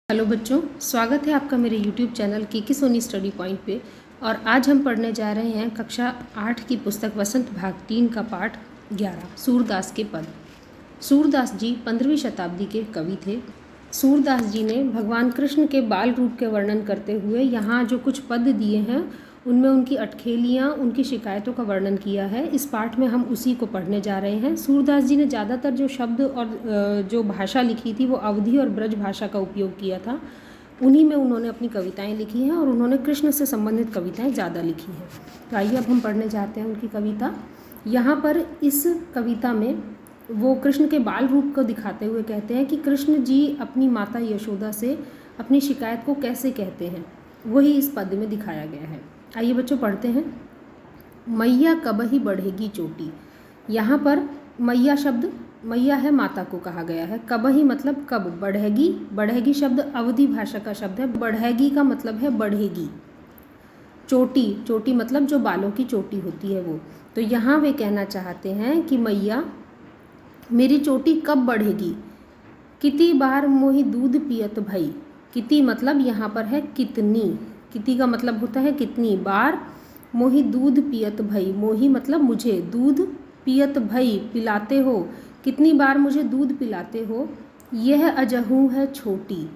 Hello बच्चों, स्वागत है आपका मेरे YouTube चैनल की सोनी स्टडी पॉइंट पे। और आज हम पढ़ने जा रहे हैं कक्षा 8 की पुस्तक वसंत भाग 3 का पाठ 11 सूरदास के पद। सूरदास जी 15वीं शताब्दी के कवि थे। सूरदास जी ने भगवान कृष्ण के बाल रूप के वर्णन करते हुए यहाँ जो कुछ पद दिए हैं उनमें उनकी अटखेलियाँ, उनकी शिकायतों का वर्णन किया है। इस पाठ में हम उसी को पढ़ने जा रहे हैं। सूरदास जी ने ज़्यादातर जो शब्द और जो भाषा लिखी थी वो अवधी और ब्रज भाषा का उपयोग किया था। उन्हीं में उन्होंने अपनी कविताएं लिखी हैं और उन्होंने कृष्ण से संबंधित कविताएं ज़्यादा लिखी हैं। तो आइए अब हम पढ़ने जाते हैं उनकी कविता। यहाँ पर इस कविता में वो कृष्ण के बाल रूप को दिखाते हुए कहते हैं कि कृष्ण जी अपनी माता यशोदा से अपनी शिकायत को कैसे कहते हैं, वही इस पद में दिखाया गया है। आइए बच्चों पढ़ते हैं। मैया कब ही बढ़ेगी चोटी। यहाँ पर मैया शब्द, मैया है माता को कहा गया है। कब ही मतलब कब, बढ़ेगी, बढ़ेगी शब्द अवधी भाषा का शब्द है। बढ़ेगी का मतलब है बढ़ेगी। चोटी, चोटी मतलब जो बालों की चोटी होती है वो। तो यहाँ वे कहना चाहते हैं कि मैया मेरी चोटी कब बढ़ेगी। कितनी बार मोही दूध पियत भई। कितनी मतलब यहाँ पर है कितनी। कितनी का मतलब होता है कितनी बार। मोही दूध पियत भई, मोही मतलब मुझे, दूध पियत भई पिलाते हो, कितनी बार मुझे दूध पिलाते हो। यह अजहू है छोटी,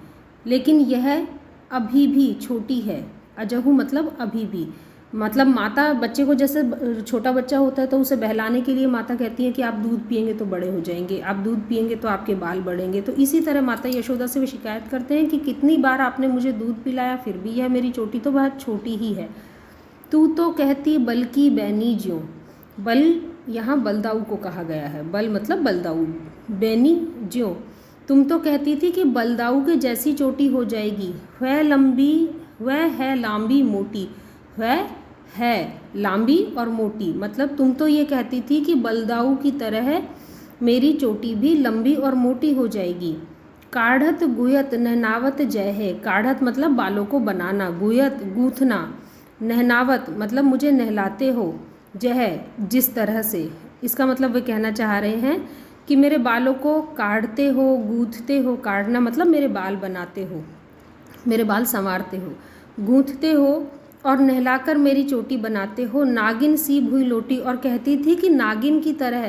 लेकिन यह अभी भी छोटी है। अजहू मतलब अभी भी, मतलब माता बच्चे को, जैसे छोटा बच्चा होता है तो उसे बहलाने के लिए माता कहती है कि आप दूध पिएंगे तो बड़े हो जाएंगे, आप दूध पिएंगे तो आपके बाल बढ़ेंगे। तो इसी तरह माता यशोदा से वे शिकायत करते हैं कि कितनी बार आपने मुझे दूध पिलाया, फिर भी यह मेरी चोटी तो बहुत छोटी ही है। तू तो कहती बल की बैनी ज्यों। बल यहाँ बलदाऊ को कहा गया है। बल मतलब बलदाऊ, बैनी ज्यों। तुम तो कहती थी कि बलदाऊ के जैसी चोटी हो जाएगी। वह लंबी, वह है लांबी मोटी। वह है लांबी और मोटी, मतलब तुम तो ये कहती थी कि बलदाऊ की तरह मेरी चोटी भी लंबी और मोटी हो जाएगी। काढ़त गुयत नहनावत जय है। काढ़त मतलब बालों को बनाना, गुयत गूंथना, नहनावत मतलब मुझे नहलाते हो, जय जिस तरह से। इसका मतलब वे कहना चाह रहे हैं कि मेरे बालों को काढ़ते हो, गूंथते हो। काढ़ना मतलब मेरे बाल बनाते हो, मेरे बाल संवारते हो, गूंथते हो और नहलाकर मेरी चोटी बनाते हो। नागिन सी भुई लोटी, और कहती थी कि नागिन की तरह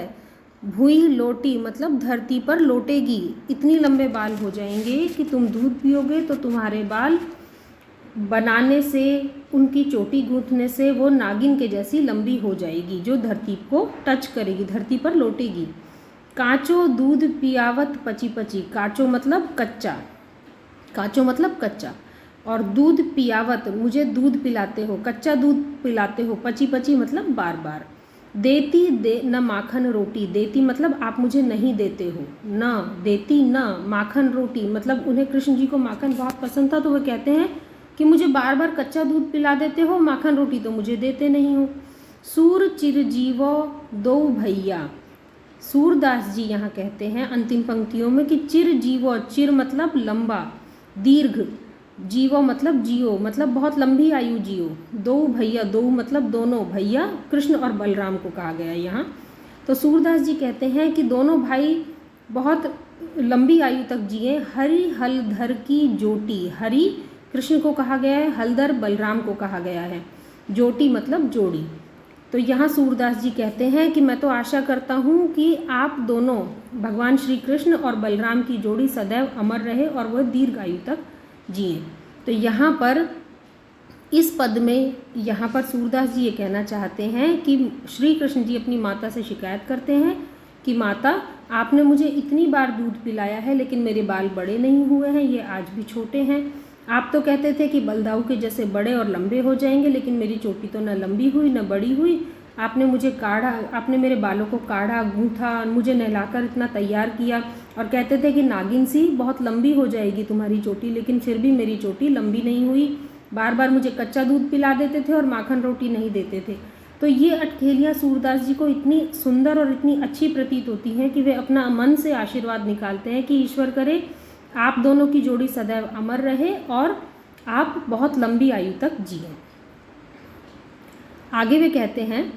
भुई लोटी मतलब धरती पर लोटेगी। इतनी लंबे बाल हो जाएंगे कि तुम दूध पियोगे तो तुम्हारे बाल बनाने से, उनकी चोटी गूंथने से वो नागिन के जैसी लंबी हो जाएगी, जो धरती को टच करेगी, धरती पर लोटेगी। कांचो दूध पियावत पची पची। कांचो मतलब कच्चा, कांचो मतलब कच्चा, और दूध पियावत मुझे दूध पिलाते हो, कच्चा दूध पिलाते हो। पची पची मतलब बार बार। देती दे न माखन रोटी। देती मतलब आप मुझे नहीं देते हो, न देती न माखन रोटी मतलब उन्हें कृष्ण जी को माखन बहुत पसंद था, तो वह कहते हैं कि मुझे बार बार कच्चा दूध पिला देते हो, माखन रोटी तो मुझे देते नहीं हो। सूर चिरजीवो दो भैया। सूरदास जी यहाँ कहते हैं अंतिम पंक्तियों में कि चिरजीवो, चिर मतलब लंबा, दीर्घ, जीवो मतलब जियो, मतलब बहुत लंबी आयु जियो। दो भैया, दो मतलब दोनों, भैया कृष्ण और बलराम को कहा गया यहाँ। तो सूरदास जी कहते हैं कि दोनों भाई बहुत लंबी आयु तक जिए। हरि हलधर की जोटी। हरि कृष्ण को कहा गया है, हलधर बलराम को कहा गया है, जोटी मतलब जोड़ी। तो यहाँ सूरदास जी कहते हैं कि मैं तो आशा करता हूँ कि आप दोनों, भगवान श्री कृष्ण और बलराम की जोड़ी सदैव अमर रहे और वह दीर्घ आयु तक जिए। तो यहाँ पर इस पद में, यहाँ पर सूरदास जी ये कहना चाहते हैं कि श्री कृष्ण जी अपनी माता से शिकायत करते हैं कि माता आपने मुझे इतनी बार दूध पिलाया है लेकिन मेरे बाल बड़े नहीं हुए हैं, ये आज भी छोटे हैं। आप तो कहते थे कि बलदाऊ के जैसे बड़े और लंबे हो जाएंगे, लेकिन मेरी चोटी तो न लंबी हुई न बड़ी हुई। आपने मुझे काढ़ा, आपने मेरे बालों को काढ़ा, गूंथा, मुझे नहलाकर इतना तैयार किया, और कहते थे कि नागिन सी बहुत लंबी हो जाएगी तुम्हारी चोटी, लेकिन फिर भी मेरी चोटी लंबी नहीं हुई। बार बार मुझे कच्चा दूध पिला देते थे और माखन रोटी नहीं देते थे। तो ये अटखेलियाँ सूरदास जी को इतनी सुंदर और इतनी अच्छी प्रतीत होती हैं कि वे अपना मन से आशीर्वाद निकालते हैं कि ईश्वर करे आप दोनों की जोड़ी सदैव अमर रहे और आप बहुत लंबी आयु तक जिए। आगे वे कहते हैं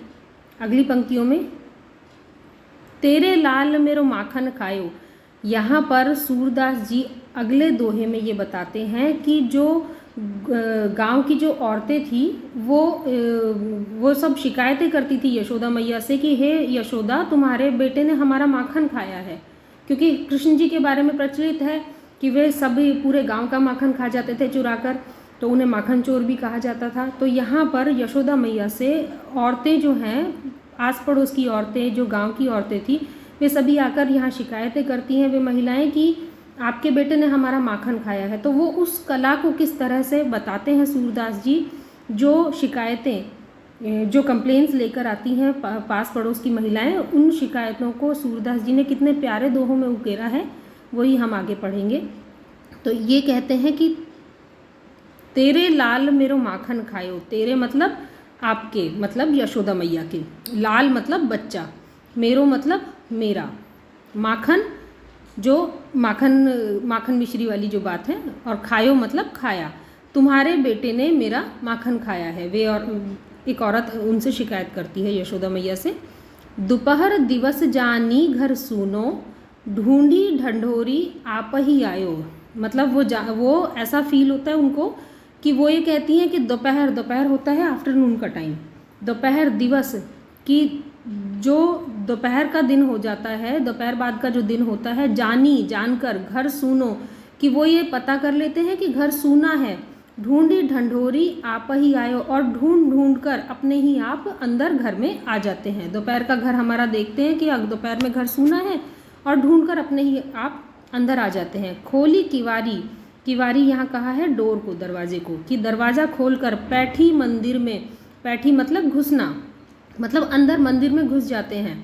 अगली पंक्तियों में, तेरे लाल मेरो माखन खायो। यहाँ पर सूरदास जी अगले दोहे में ये बताते हैं कि जो गांव की जो औरतें थी वो सब शिकायतें करती थी यशोदा मैया से कि हे यशोदा, तुम्हारे बेटे ने हमारा माखन खाया है। क्योंकि कृष्ण जी के बारे में प्रचलित है कि वे सभी पूरे गांव का माखन खा जाते थे चुराकर, तो उन्हें माखन चोर भी कहा जाता था। तो यहाँ पर यशोदा मैया से औरतें जो हैं, आस पड़ोस की औरतें, जो गांव की औरतें थी, वे सभी आकर यहाँ शिकायतें करती हैं वे महिलाएं कि आपके बेटे ने हमारा माखन खाया है। तो वो उस कला को किस तरह से बताते हैं सूरदास जी, जो शिकायतें, जो कंप्लेंट्स लेकर आती हैं पास पड़ोस की महिलाएं, उन शिकायतों को सूरदास जी ने कितने प्यारे दोहों में उकेरा है, वही हम आगे पढ़ेंगे। तो ये कहते हैं कि तेरे लाल मेरो माखन खायो, तेरे मतलब आपके, मतलब यशोदा मैया के, लाल मतलब बच्चा, मेरो मतलब मेरा, माखन जो माखन मिश्री वाली जो बात है, और खायो मतलब खाया, तुम्हारे बेटे ने मेरा माखन खाया है। वे और एक औरत उनसे शिकायत करती है यशोदा मैया से। दोपहर दिवस जानी घर सुनो, ढूंढी ढंढोरी आप ही आयो। मतलब वो ऐसा फील होता है उनको कि वो ये कहती हैं कि दोपहर होता है आफ्टरनून का टाइम, दोपहर दिवस की जो दोपहर का दिन हो जाता है, दोपहर बाद का जो दिन होता है, जानकर, घर सुनो, कि वो ये पता कर लेते हैं कि घर सूना है। ढूंढी ढंढोरी आप ही आयो, और ढूंढ कर अपने ही आप अंदर घर में आ जाते हैं। दोपहर का घर हमारा देखते हैं कि दोपहर में घर सूना है, और ढूंढ कर अपने ही आप अंदर आ जाते हैं। खोली किवारी यहाँ कहा है डोर को, दरवाजे को, कि दरवाज़ा खोलकर पैठी मंदिर में, पैठी मतलब घुसना, मतलब अंदर मंदिर में घुस जाते हैं।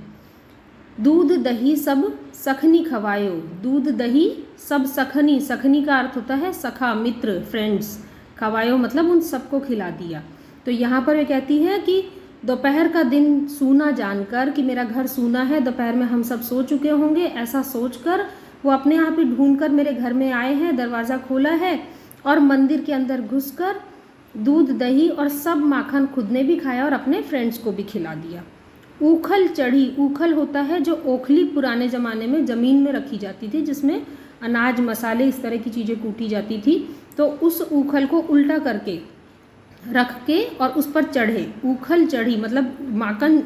दूध दही सब सखनी खवायो, दूध दही सब सखनी का अर्थ होता है सखा, मित्र, फ्रेंड्स, खवायो मतलब उन सबको खिला दिया। तो यहाँ पर वे कहती है कि दोपहर का दिन सूना जानकर, कि मेरा घर सूना है, दोपहर में हम सब सो चुके होंगे, ऐसा सोचकर वो अपने आप ही ढूंढकर मेरे घर में आए हैं, दरवाज़ा खोला है, और मंदिर के अंदर घुसकर दूध दही और सब माखन खुद ने भी खाया और अपने फ्रेंड्स को भी खिला दिया। ऊखल चढ़ी, ऊखल होता है जो ओखली पुराने ज़माने में ज़मीन में रखी जाती थी, जिसमें अनाज मसाले इस तरह की चीज़ें कूटी जाती थी। तो उस ऊखल को उल्टा करके रख के और उस पर चढ़े, ऊखल चढ़ी मतलब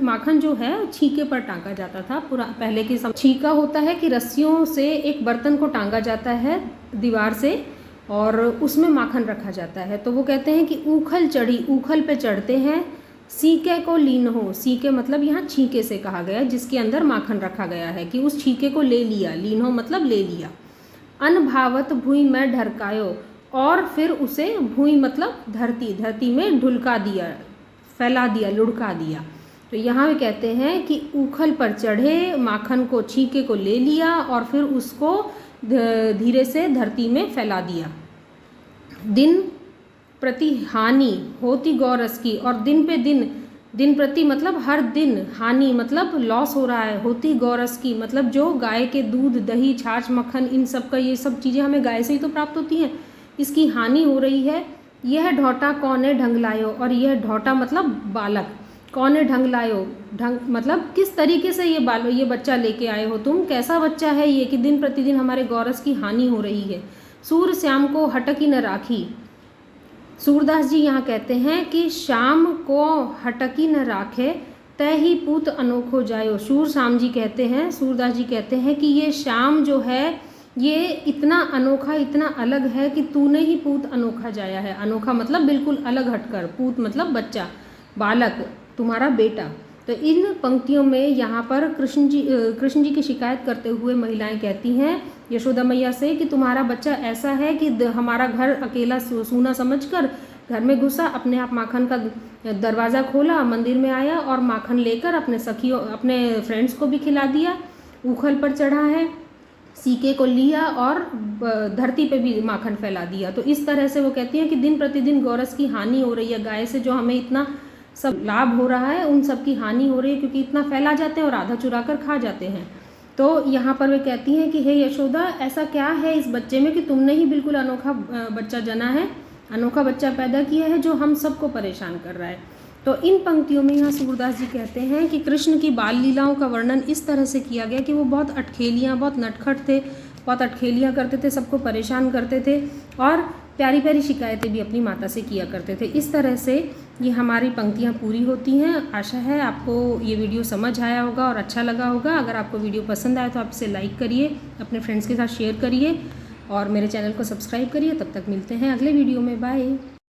माखन जो है छीके पर टांगा जाता था। पहले के समय छीका होता है कि रस्सियों से एक बर्तन को टांगा जाता है दीवार से, और उसमें माखन रखा जाता है। तो वो कहते हैं कि ऊखल चढ़ी, ऊखल पे चढ़ते हैं, सीके को लीन हो, सीके मतलब यहाँ छीके से कहा गया जिसके अंदर माखन रखा गया है, कि उस छीके को ले लिया, लीन हो मतलब ले लिया। अनभावत भुई में ढरकायो, और फिर उसे भुई मतलब धरती में ढुलका दिया, फैला दिया, लुढ़का दिया। तो यहाँ भी कहते हैं कि ऊखल पर चढ़े, माखन को छीके को ले लिया और फिर उसको धीरे से धरती में फैला दिया। दिन प्रति हानि होती गौरस की, और दिन प्रति मतलब हर दिन, हानि मतलब लॉस हो रहा है, होती गौरस की मतलब जो गाय के दूध दही छाछ मक्खन इन सब का, ये सब चीज़ें हमें गाय से ही तो प्राप्त होती हैं, इसकी हानि हो रही है। यह ढोटा कौने ढंग लायो, और यह ढोटा मतलब बालक, कौने ढंग लायो, ढंग मतलब किस तरीके से ये बच्चा लेके आए हो तुम, कैसा बच्चा है ये कि दिन प्रतिदिन हमारे गौरस की हानि हो रही है। सूर श्याम को हटकी न राखी, सूरदास जी यहाँ कहते हैं कि शाम को हटकी न राखे, तय ही पूत अनोखो जायो। सूर श्याम जी कहते हैं, सूरदास जी कहते हैं कि ये शाम जो है ये इतना अनोखा, इतना अलग है कि तूने ही पूत अनोखा जाया है। अनोखा मतलब बिल्कुल अलग हटकर, पूत मतलब बच्चा, बालक, तुम्हारा बेटा। तो इन पंक्तियों में यहाँ पर कृष्ण जी की शिकायत करते हुए महिलाएं कहती हैं यशोदा मैया से कि तुम्हारा बच्चा ऐसा है कि हमारा घर अकेला सूना समझकर घर में घुसा, अपने आप माखन का दरवाज़ा खोला, मंदिर में आया और माखन लेकर अपने सखियों, अपने फ्रेंड्स को भी खिला दिया, ऊखल पर चढ़ा है, सीके को लिया और धरती पे भी माखन फैला दिया। तो इस तरह से वो कहती हैं कि दिन प्रतिदिन गौरस की हानि हो रही है, गाय से जो हमें इतना सब लाभ हो रहा है उन सब की हानि हो रही है, क्योंकि इतना फैला जाते हैं और आधा चुरा कर खा जाते हैं। तो यहाँ पर वे कहती हैं कि हे यशोदा, ऐसा क्या है इस बच्चे में कि तुमने ही बिल्कुल अनोखा बच्चा जना है, अनोखा बच्चा पैदा किया है जो हम सबको परेशान कर रहा है। तो इन पंक्तियों में यहाँ सूरदास जी कहते हैं कि कृष्ण की बाल लीलाओं का वर्णन इस तरह से किया गया कि वो बहुत अटखेलियाँ, बहुत नटखट थे, बहुत अटखेलियाँ करते थे, सबको परेशान करते थे और प्यारी प्यारी शिकायतें भी अपनी माता से किया करते थे। इस तरह से ये हमारी पंक्तियाँ पूरी होती हैं। आशा है आपको ये वीडियो समझ आया होगा और अच्छा लगा होगा। अगर आपको वीडियो पसंद आए तो आप इसे लाइक करिए, अपने फ्रेंड्स के साथ शेयर करिए और मेरे चैनल को सब्सक्राइब करिए। तब तक मिलते हैं अगले वीडियो में। बाय।